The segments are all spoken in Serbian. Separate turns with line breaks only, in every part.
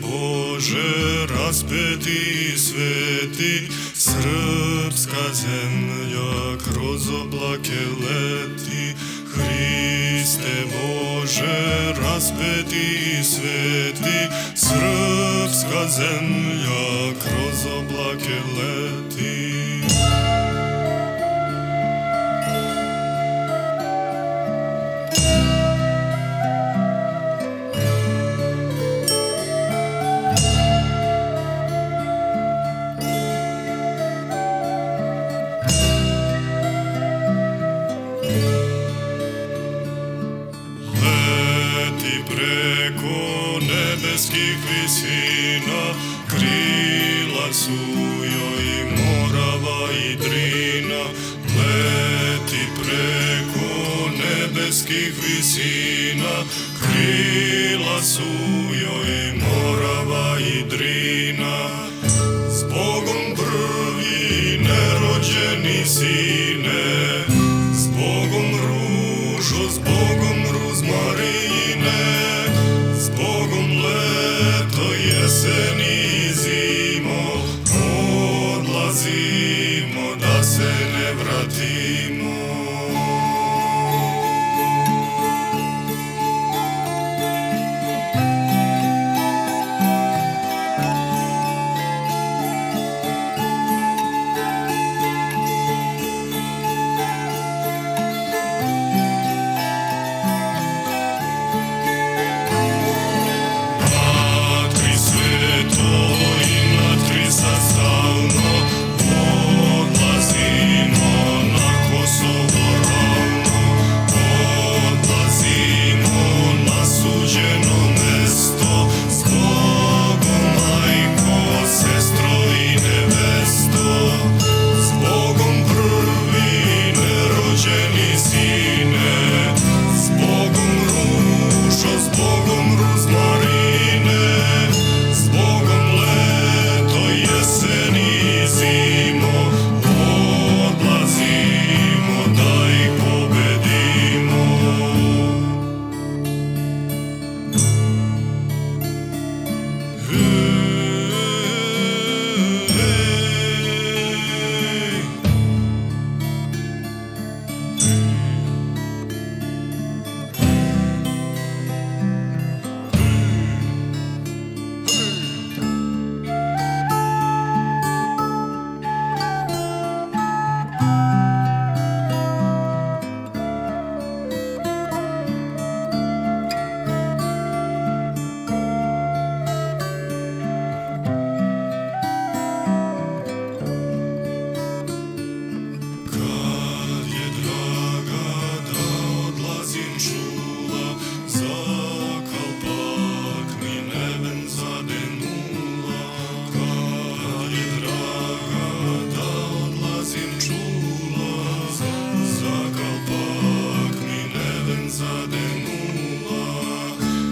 Bože, raspeti i sveti, srpska zemlja kroz oblake leti. Hriste Bože, raspeti i sveti, srpska zemlja kroz oblake leti. Preko nebeskih visina, krila su joj i Morava i Drina. Leti preko nebeskih visina, krila su joj i Morava i Drina. Zbogom prvi nerođeni sine, zbogom ružo, zbogom ruzmarine, zbogom leto, jesen i zimo, odlazimo da se ne vratimo.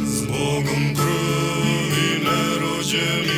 Zbogom prvi nerođeni